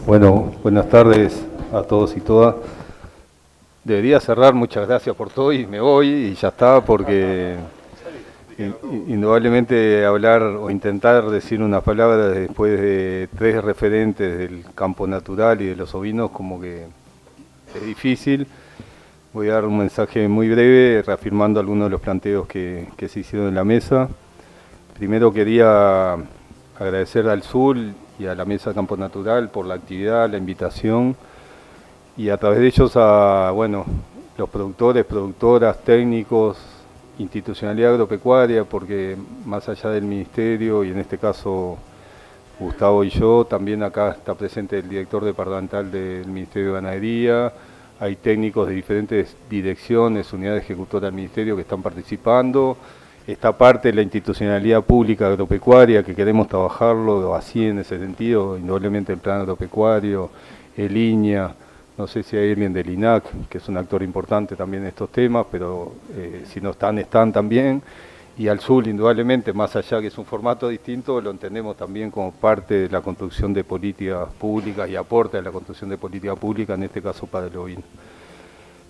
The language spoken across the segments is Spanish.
Bueno, buenas tardes a todos y todas. Debería cerrar, muchas gracias por todo y me voy y ya está, porque indudablemente hablar o intentar decir una palabra después de tres referentes del campo natural y de los ovinos como que es difícil. Voy a dar un mensaje muy breve reafirmando algunos de los planteos que se hicieron en la mesa. Primero quería agradecer al SUL y a la Mesa Campo Natural por la actividad, la invitación, y a través de ellos a, bueno, los productores, productoras, técnicos, institucionalidad agropecuaria, porque más allá del ministerio, y en este caso Gustavo y yo, también acá está presente el director departamental del Ministerio de Ganadería, hay técnicos de diferentes direcciones, unidades ejecutoras del ministerio que están participando. Esta parte de la institucionalidad pública agropecuaria, que queremos trabajarlo así en ese sentido, indudablemente el plan agropecuario, el INEA, no sé si hay alguien del INAC, que es un actor importante también en estos temas, pero si no están, están también. Y al sur, indudablemente, más allá que es un formato distinto, lo entendemos también como parte de la construcción de políticas públicas y aporte a la construcción de política pública, en este caso para el ovino.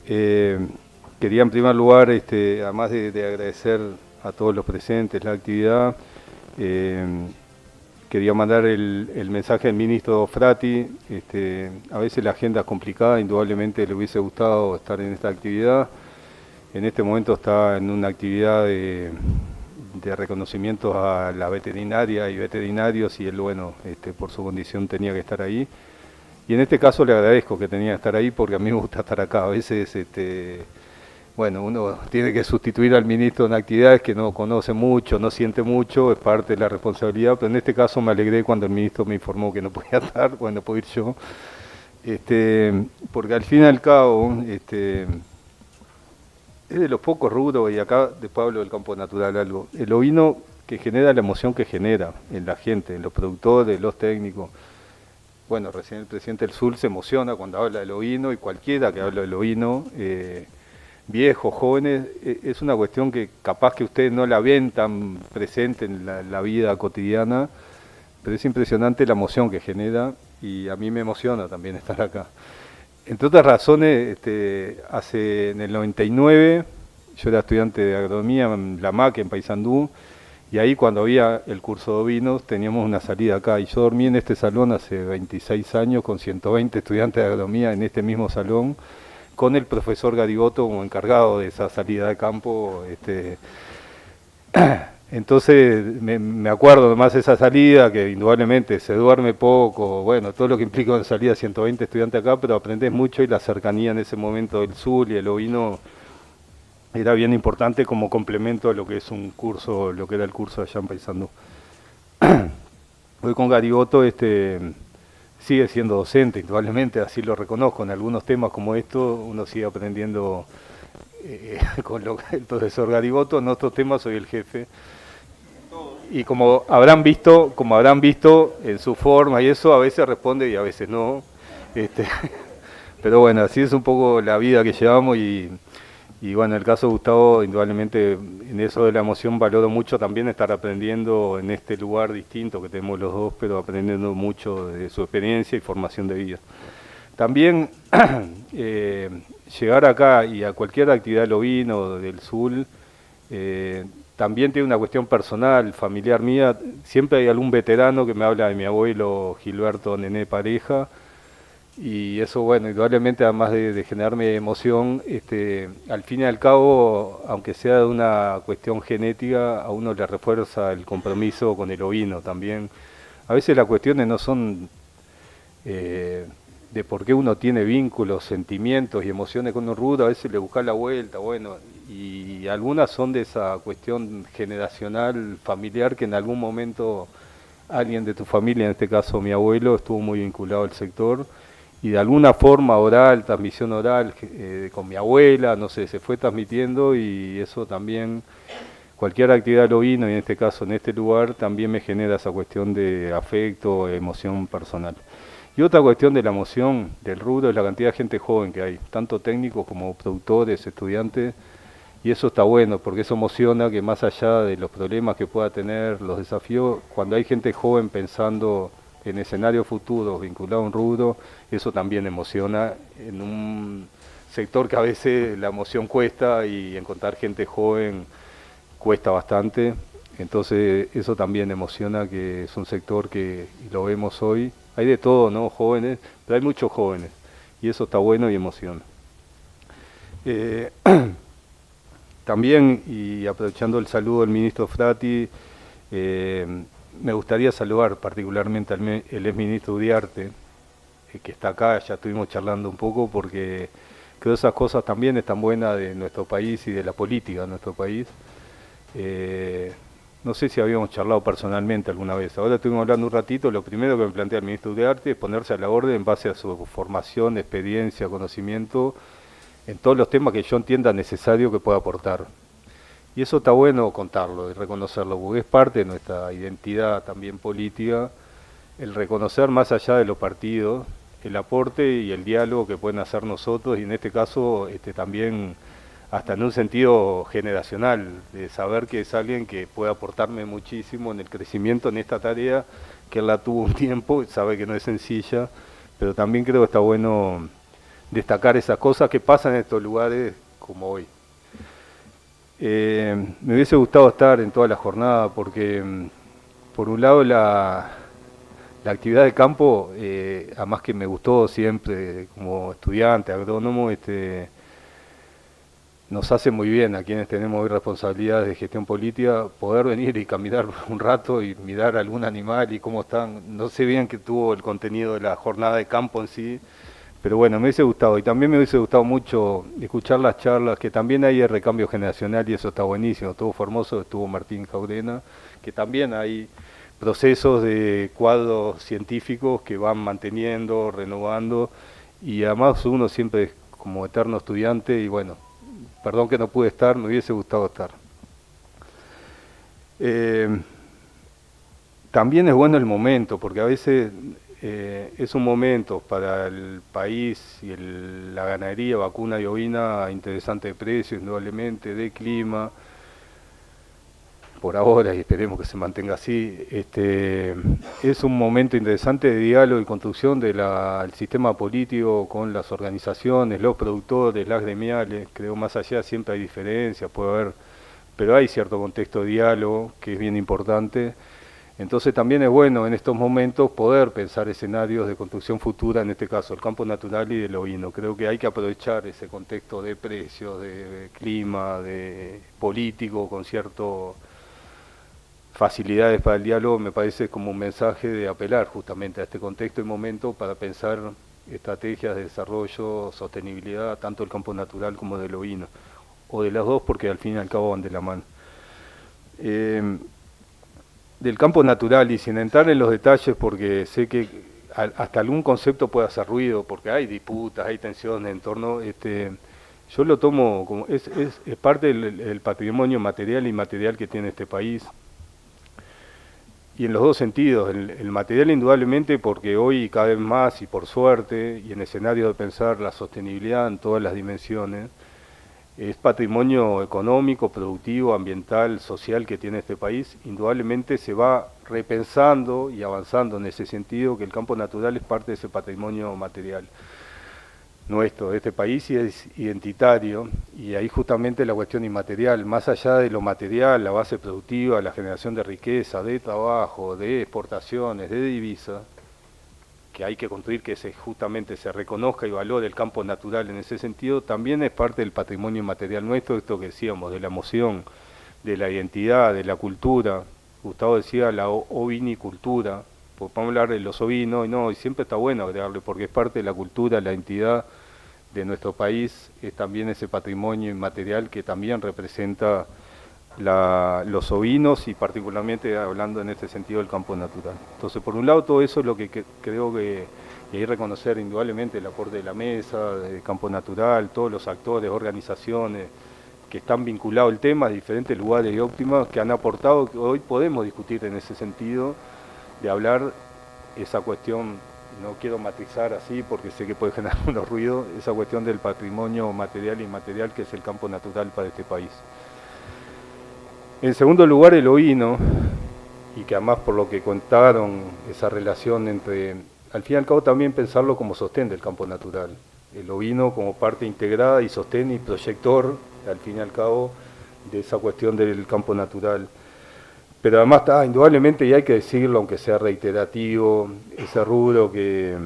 Quería en primer lugar, además de agradecer a todos los presentes la actividad, quería mandar el mensaje al ministro Frati. A veces la agenda es complicada, indudablemente le hubiese gustado estar en esta actividad. En este momento está en una actividad de reconocimientos a la veterinaria y veterinarios, y él, bueno, por su condición tenía que estar ahí. Y en este caso le agradezco que tenía que estar ahí, porque a mí me gusta estar acá. A veces, bueno, uno tiene que sustituir al ministro en actividades que no conoce mucho, no siente mucho, es parte de la responsabilidad, pero en este caso me alegré cuando el ministro me informó que no podía estar, bueno, puedo ir yo, porque al fin y al cabo, es de los pocos rubros, y acá después hablo del campo natural algo, el ovino que genera la emoción que genera en la gente, en los productores, los técnicos. Bueno, recién el presidente del SUL se emociona cuando habla del ovino, y cualquiera que habla del ovino, viejos, jóvenes, es una cuestión que capaz que ustedes no la ven tan presente en la vida cotidiana, pero es impresionante la emoción que genera, y a mí me emociona también estar acá. Entre otras razones, en el 99, yo era estudiante de agronomía en la MAC, en Paysandú, y ahí cuando había el curso de ovinos teníamos una salida acá, y yo dormí en este salón hace 26 años con 120 estudiantes de agronomía en este mismo salón, con el profesor Gariboto como encargado de esa salida de campo. Entonces me acuerdo además de esa salida, que indudablemente se duerme poco, bueno, todo lo que implica una salida de 120 estudiantes acá, pero aprendés mucho, y la cercanía en ese momento del sur y el ovino era bien importante como complemento a lo que es un curso, lo que era el curso allá en Paysandú. Hoy con Gariboto sigue siendo docente, indudablemente, así lo reconozco. En algunos temas como esto uno sigue aprendiendo con el profesor Gariboto. En otros temas soy el jefe. Y como habrán visto en su forma y eso, a veces responde y a veces no. Pero bueno, así es un poco la vida que llevamos, y bueno, en el caso de Gustavo, indudablemente en eso de la emoción valoro mucho también estar aprendiendo en este lugar distinto que tenemos los dos, pero aprendiendo mucho de su experiencia y formación de vida. También llegar acá y a cualquier actividad del ovino, del SUL, también tiene una cuestión personal, familiar mía. Siempre hay algún veterano que me habla de mi abuelo Gilberto Nené Pareja, y eso, bueno, indudablemente, además de generarme emoción, al fin y al cabo, aunque sea de una cuestión genética, a uno le refuerza el compromiso con el ovino también. A veces las cuestiones no son de por qué uno tiene vínculos, sentimientos y emociones con un rubro, a veces le busca la vuelta, bueno, y algunas son de esa cuestión generacional, familiar, que en algún momento alguien de tu familia, en este caso mi abuelo, estuvo muy vinculado al sector, y de alguna forma oral, transmisión oral, con mi abuela, no sé, se fue transmitiendo, y eso también, cualquier actividad del ovino, y en este caso en este lugar, también me genera esa cuestión de afecto, emoción personal. Y otra cuestión de la emoción del rubro es la cantidad de gente joven que hay, tanto técnicos como productores, estudiantes, y eso está bueno, porque eso emociona, que más allá de los problemas que pueda tener, los desafíos, cuando hay gente joven pensando en escenarios futuros vinculado a un rubro, eso también emociona en un sector que a veces la emoción cuesta y encontrar gente joven cuesta bastante. Entonces eso también emociona, que es un sector que, y lo vemos hoy, hay de todo, ¿no? Jóvenes, pero hay muchos jóvenes y eso está bueno y emociona. Eh, También, y aprovechando el saludo del ministro Frati, me gustaría saludar particularmente al el exministro Uriarte, que está acá, ya estuvimos charlando un poco, porque creo que esas cosas también están buenas de nuestro país y de la política de nuestro país. No sé si habíamos charlado personalmente alguna vez, ahora estuvimos hablando un ratito. Lo primero que me plantea el ministro Uriarte es ponerse a la orden en base a su formación, experiencia, conocimiento, en todos los temas que yo entienda necesario que pueda aportar. Y eso está bueno contarlo y reconocerlo, porque es parte de nuestra identidad también política, el reconocer más allá de los partidos, el aporte y el diálogo que pueden hacer nosotros, y en este caso también hasta en un sentido generacional, de saber que es alguien que puede aportarme muchísimo en el crecimiento en esta tarea, que él la tuvo un tiempo, sabe que no es sencilla, pero también creo que está bueno destacar esas cosas que pasan en estos lugares como hoy. Me hubiese gustado estar en toda la jornada porque, por un lado, la actividad de campo, además que me gustó siempre como estudiante, agrónomo, nos hace muy bien a quienes tenemos hoy responsabilidades de gestión política, poder venir y caminar un rato y mirar algún animal y cómo están. No sé bien qué tuvo el contenido de la jornada de campo en sí, pero bueno, me hubiese gustado. Y también me hubiese gustado mucho escuchar las charlas, que también hay el recambio generacional y eso está buenísimo. Estuvo Formoso, estuvo Martín Jaurena, que también hay procesos de cuadros científicos que van manteniendo, renovando, y además uno siempre es como eterno estudiante. Y bueno, perdón que no pude estar, me hubiese gustado estar. También es bueno el momento, porque a veces es un momento para el país y la ganadería vacuna y ovina interesante de precio, indudablemente, de clima, por ahora, y esperemos que se mantenga así. Es un momento interesante de diálogo y construcción del sistema político con las organizaciones, los productores, las gremiales. Creo más allá siempre hay diferencias, puede haber, pero hay cierto contexto de diálogo que es bien importante. Entonces también es bueno en estos momentos poder pensar escenarios de construcción futura, en este caso el campo natural y del ovino. Creo que hay que aprovechar ese contexto de precios, de clima, de político, con ciertas facilidades para el diálogo. Me parece como un mensaje de apelar justamente a este contexto y momento para pensar estrategias de desarrollo, sostenibilidad, tanto del campo natural como del ovino, o de las dos, porque al fin y al cabo van de la mano. Del campo natural, y sin entrar en los detalles, porque sé que hasta algún concepto puede hacer ruido, porque hay disputas, hay tensiones en torno, yo lo tomo como, es parte del patrimonio material e inmaterial que tiene este país, y en los dos sentidos. El material indudablemente, porque hoy cada vez más, y por suerte, y en escenario de pensar la sostenibilidad en todas las dimensiones, es patrimonio económico, productivo, ambiental, social que tiene este país. Indudablemente se va repensando y avanzando en ese sentido, que el campo natural es parte de ese patrimonio material nuestro, de este país, y es identitario. Y ahí justamente la cuestión inmaterial, más allá de lo material, la base productiva, la generación de riqueza, de trabajo, de exportaciones, de divisas, que hay que construir, que justamente se reconozca y valore el campo natural en ese sentido, también es parte del patrimonio inmaterial nuestro, esto que decíamos, de la emoción, de la identidad, de la cultura. Gustavo decía la ovinicultura, pues podemos hablar de los ovinos, y siempre está bueno agregarle, porque es parte de la cultura, la identidad de nuestro país, es también ese patrimonio inmaterial que también representa los ovinos, y particularmente hablando en este sentido del campo natural. Entonces, por un lado, todo eso es lo que creo que hay que reconocer indudablemente, el aporte de la mesa, del campo natural, todos los actores, organizaciones que están vinculados al tema, de diferentes lugares y óptimas, que han aportado, que hoy podemos discutir en ese sentido, de hablar esa cuestión. No quiero matizar así porque sé que puede generar unos ruidos, esa cuestión del patrimonio material e inmaterial que es el campo natural para este país. En segundo lugar, el ovino, y que además por lo que contaron, esa relación entre, al fin y al cabo también pensarlo como sostén del campo natural, el ovino como parte integrada y sostén y proyector, al fin y al cabo, de esa cuestión del campo natural. Pero además está, indudablemente, y hay que decirlo, aunque sea reiterativo, ese rubro que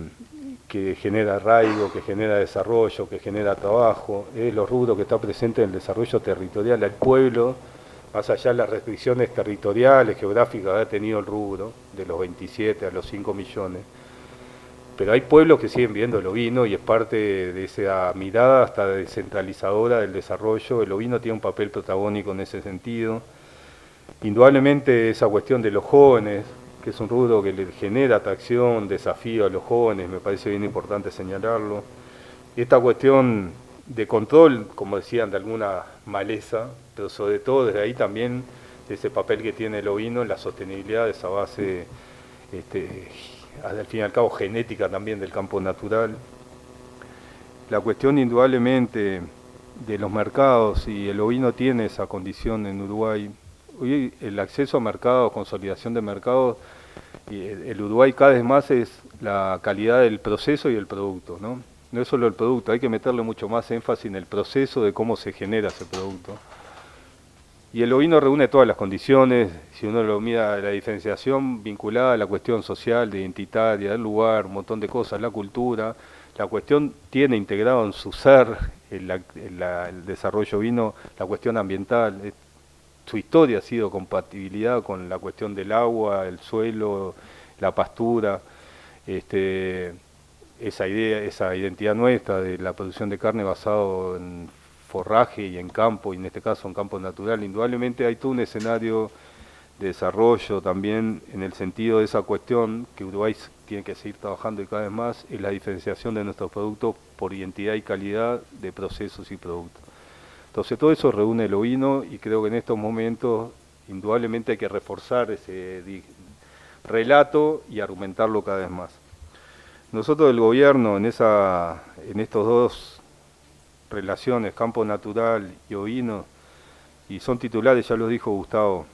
genera arraigo, que genera desarrollo, que genera trabajo, es los rubros que está presente en el desarrollo territorial al pueblo, más allá de las restricciones territoriales, geográficas que ha tenido el rubro, de los 27 a los 5 millones. Pero hay pueblos que siguen viendo el ovino y es parte de esa mirada hasta descentralizadora del desarrollo. El ovino tiene un papel protagónico en ese sentido. Indudablemente esa cuestión de los jóvenes, que es un rubro que le genera atracción, desafío a los jóvenes, me parece bien importante señalarlo. Esta cuestión de control, como decían, de alguna maleza, pero sobre todo desde ahí también ese papel que tiene el ovino en la sostenibilidad de esa base, al fin y al cabo genética también del campo natural. La cuestión indudablemente de los mercados, y el ovino tiene esa condición en Uruguay. Hoy el acceso a mercados, consolidación de mercados, y el Uruguay cada vez más es la calidad del proceso y el producto, ¿no? No es solo el producto, hay que meterle mucho más énfasis en el proceso de cómo se genera ese producto. Y el ovino reúne todas las condiciones, si uno lo mira, la diferenciación vinculada a la cuestión social, identitaria, del lugar, un montón de cosas, la cultura. La cuestión tiene integrado en su ser el desarrollo ovino, la cuestión ambiental. Su historia ha sido compatibilidad con la cuestión del agua, el suelo, la pastura, esa idea, esa identidad nuestra de la producción de carne basado en forraje y en campo, y en este caso en campo natural. Indudablemente hay todo un escenario de desarrollo también en el sentido de esa cuestión que Uruguay tiene que seguir trabajando y cada vez más, es la diferenciación de nuestros productos por identidad y calidad de procesos y productos. Entonces todo eso reúne el ovino y creo que en estos momentos indudablemente hay que reforzar ese relato y argumentarlo cada vez más. Nosotros del gobierno en estos dos relaciones, campo natural y ovino, y son titulares, ya lo dijo Gustavo,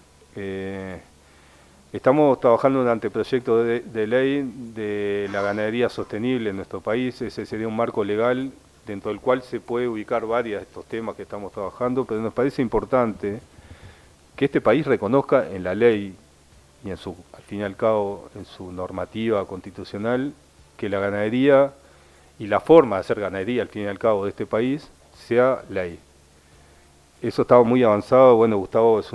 estamos trabajando en un anteproyecto de ley de la ganadería sostenible en nuestro país. Ese sería un marco legal dentro del cual se puede ubicar varios de estos temas que estamos trabajando, pero nos parece importante que este país reconozca en la ley y al fin y al cabo en su normativa constitucional que la ganadería y la forma de hacer ganadería al fin y al cabo de este país sea ley. Eso estaba muy avanzado. Bueno, Gustavo es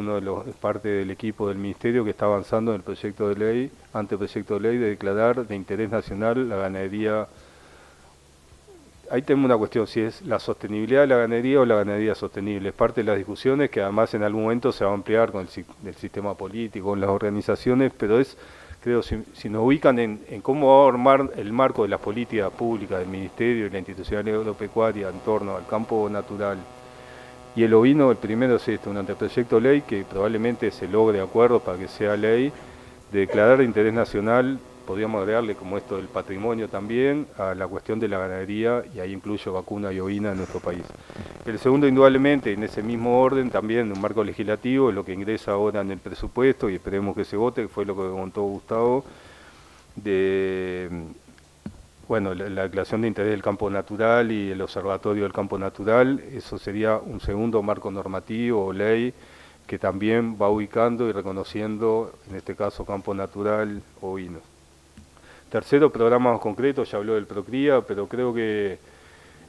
parte del equipo del Ministerio que está avanzando en el proyecto de ley, anteproyecto de ley de declarar de interés nacional la ganadería. Ahí tenemos una cuestión, si es la sostenibilidad de la ganadería o la ganadería sostenible. Es parte de las discusiones que además en algún momento se va a ampliar con el sistema político, con las organizaciones, pero creo, si nos ubican en cómo va a armar el marco de las políticas públicas del Ministerio y la institucionalidad agropecuaria en torno al campo natural. Y el ovino, el primero es un anteproyecto de ley que probablemente se logre acuerdo para que sea ley, de declarar de interés nacional, podríamos agregarle como esto del patrimonio también, a la cuestión de la ganadería, y ahí incluyo vacuna y ovina en nuestro país. El segundo, indudablemente, en ese mismo orden, también un marco legislativo, es lo que ingresa ahora en el presupuesto, y esperemos que se vote, que fue lo que contó Gustavo, de la declaración de interés del campo natural y el observatorio del campo natural. Eso sería un segundo marco normativo o ley que también va ubicando y reconociendo, en este caso, campo natural ovino. Tercero, programas concretos, ya habló del Procría, pero creo que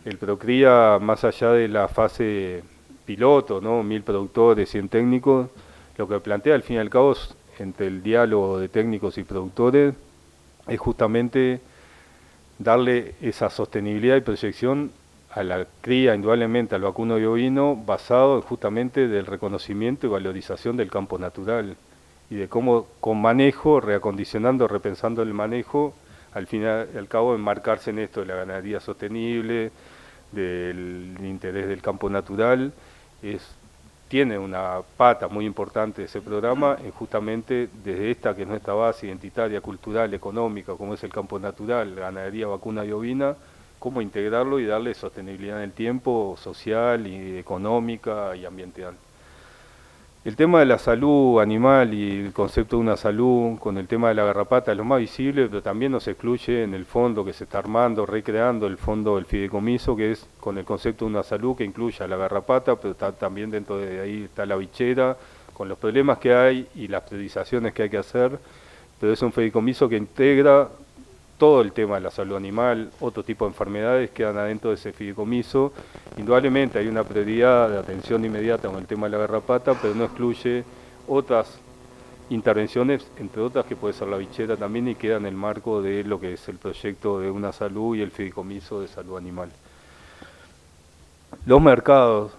el Procría, más allá de la fase piloto, ¿no? 1000 productores, 100 técnicos, lo que plantea al fin y al cabo entre el diálogo de técnicos y productores es justamente darle esa sostenibilidad y proyección a la cría, indudablemente al vacuno y ovino, basado justamente del reconocimiento y valorización del campo natural y de cómo con manejo, reacondicionando, repensando el manejo, al fin y al cabo enmarcarse en esto de la ganadería sostenible, del interés del campo natural. Tiene una pata muy importante ese programa, justamente desde esta que es nuestra base identitaria, cultural, económica, como es el campo natural, ganadería, vacuna y ovina, cómo integrarlo y darle sostenibilidad en el tiempo, social y económica y ambiental. El tema de la salud animal y el concepto de una salud con el tema de la garrapata es lo más visible, pero también nos excluye en el fondo que se está armando, recreando el fondo del fideicomiso, que es con el concepto de una salud que incluye a la garrapata, pero también dentro de ahí está la bichera, con los problemas que hay y las priorizaciones que hay que hacer, pero es un fideicomiso que integra todo el tema de la salud animal, otro tipo de enfermedades quedan adentro de ese fideicomiso. Indudablemente hay una prioridad de atención inmediata con el tema de la garrapata, pero no excluye otras intervenciones, entre otras que puede ser la bichera también, y queda en el marco de lo que es el proyecto de una salud y el fideicomiso de salud animal. Los mercados,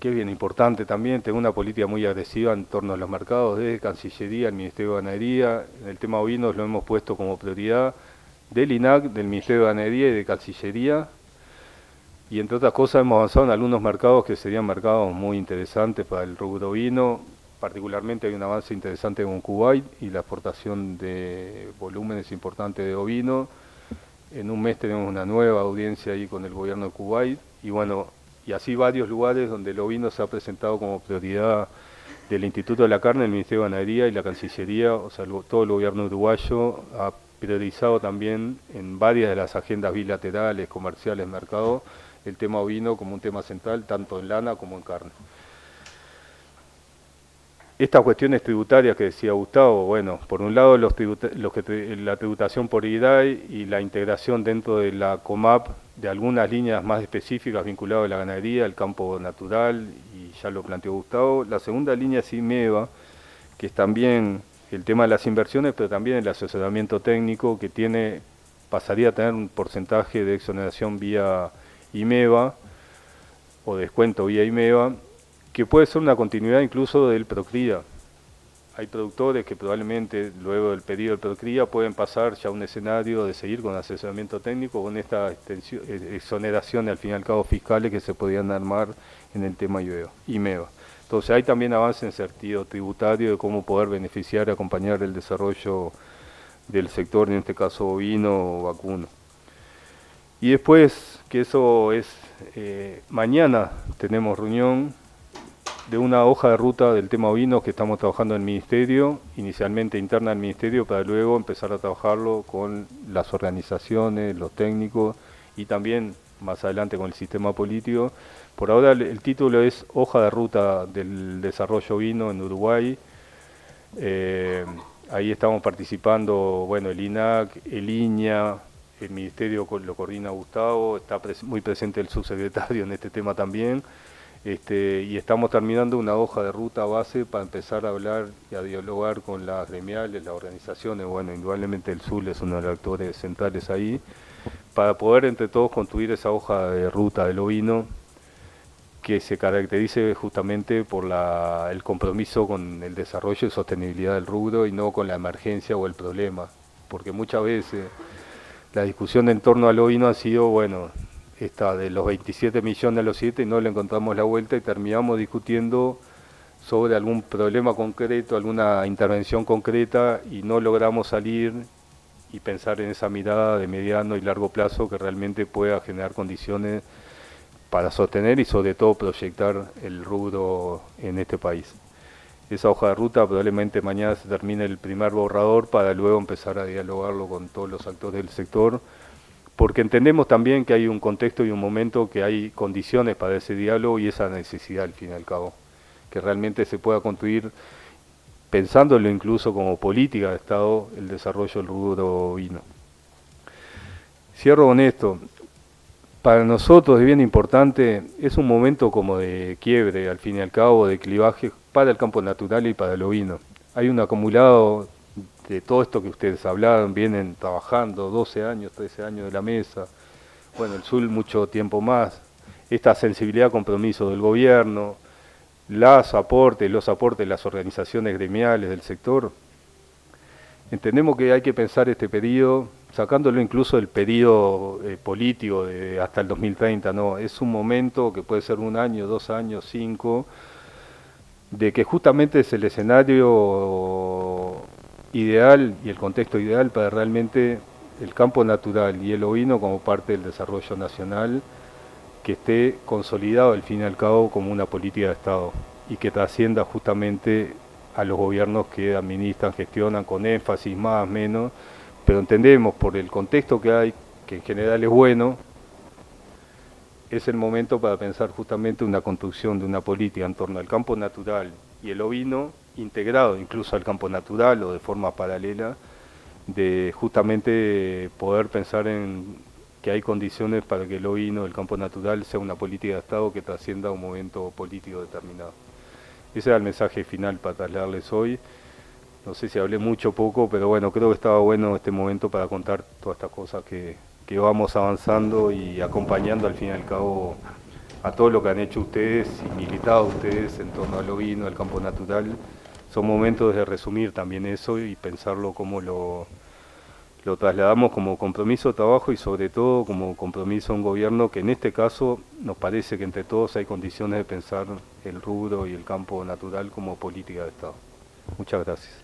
que es bien importante también, tengo una política muy agresiva en torno a los mercados, desde Cancillería, el Ministerio de Ganadería, en el tema ovinos lo hemos puesto como prioridad del INAC, del Ministerio de Ganadería y de Cancillería, y entre otras cosas hemos avanzado en algunos mercados que serían mercados muy interesantes para el rubro ovino, particularmente hay un avance interesante con Kuwait y la exportación de volúmenes importantes de ovino. En un mes tenemos una nueva audiencia ahí con el gobierno de Kuwait, y bueno, y así varios lugares donde el ovino se ha presentado como prioridad del Instituto de la Carne, el Ministerio de Ganadería y la Cancillería, o sea, todo el gobierno uruguayo ha priorizado también en varias de las agendas bilaterales, comerciales, mercado, el tema ovino como un tema central, tanto en lana como en carne. Estas cuestiones tributarias que decía Gustavo, bueno, por un lado la tributación por IDAI y la integración dentro de la COMAP de algunas líneas más específicas vinculadas a la ganadería, el campo natural, y ya lo planteó Gustavo. La segunda línea es IMEVA, que es también el tema de las inversiones, pero también el asesoramiento técnico, que pasaría a tener un porcentaje de exoneración vía IMEVA o descuento vía IMEVA, que puede ser una continuidad incluso del Procría. Hay productores que probablemente luego del pedido del Procría pueden pasar ya a un escenario de seguir con asesoramiento técnico con esta exoneración al fin y al cabo fiscales que se podían armar en el tema IMEVA. Entonces hay también avance en sentido tributario de cómo poder beneficiar y acompañar el desarrollo del sector, en este caso ovino o vacuno. Y después, que eso es, mañana tenemos reunión de una hoja de ruta del tema ovino que estamos trabajando en el Ministerio, inicialmente interna del Ministerio, para luego empezar a trabajarlo con las organizaciones, los técnicos y también más adelante con el sistema político. Por ahora el título es Hoja de Ruta del Desarrollo Ovino en Uruguay. Ahí estamos participando, bueno, el INAC, el INIA, el Ministerio lo coordina Gustavo, está muy presente el subsecretario en este tema también. Y estamos terminando una hoja de ruta base para empezar a hablar y a dialogar con las gremiales, las organizaciones, bueno, indudablemente el SUL es uno de los actores centrales ahí, para poder entre todos construir esa hoja de ruta del ovino que se caracterice justamente por el compromiso con el desarrollo y sostenibilidad del rubro y no con la emergencia o el problema, porque muchas veces la discusión en torno al ovino ha sido, bueno, de los 27 millones a los 7 y no le encontramos la vuelta y terminamos discutiendo sobre algún problema concreto, alguna intervención concreta y no logramos salir y pensar en esa mirada de mediano y largo plazo que realmente pueda generar condiciones para sostener y sobre todo proyectar el rubro en este país. Esa hoja de ruta probablemente mañana se termine el primer borrador para luego empezar a dialogarlo con todos los actores del sector, porque entendemos también que hay un contexto y un momento que hay condiciones para ese diálogo y esa necesidad al fin y al cabo, que realmente se pueda construir, pensándolo incluso como política de Estado, el desarrollo del rubro ovino. Cierro con esto. Para nosotros es bien importante, es un momento como de quiebre al fin y al cabo, de clivaje para el campo natural y para el ovino. Hay un acumulado de todo esto que ustedes hablaron, vienen trabajando 12 años, 13 años de la mesa, bueno, el SUL mucho tiempo más, esta sensibilidad, compromiso del gobierno, los aportes de las organizaciones gremiales del sector. Entendemos que hay que pensar este periodo, sacándolo incluso del periodo político de hasta el 2030, no, es un momento que puede ser 1 año, 2 años, 5, de que justamente es el escenario ideal y el contexto ideal para realmente el campo natural y el ovino como parte del desarrollo nacional que esté consolidado al fin y al cabo como una política de Estado y que trascienda justamente a los gobiernos que administran, gestionan con énfasis, más, menos, pero entendemos por el contexto que hay, que en general es bueno, es el momento para pensar justamente una construcción de una política en torno al campo natural y el ovino, integrado incluso al campo natural o de forma paralela, de justamente poder pensar en que hay condiciones para que el ovino, el campo natural, sea una política de Estado que trascienda a un momento político determinado. Ese era el mensaje final para trasladarles hoy. No sé si hablé mucho o poco, pero bueno, creo que estaba bueno este momento para contar todas estas cosas que vamos avanzando y acompañando al fin y al cabo a todo lo que han hecho ustedes y militado ustedes en torno al ovino, al campo natural. Son momentos de resumir también eso y pensarlo como lo trasladamos como compromiso de trabajo y sobre todo como compromiso a un gobierno que en este caso nos parece que entre todos hay condiciones de pensar el rubro y el campo natural como política de Estado. Muchas gracias.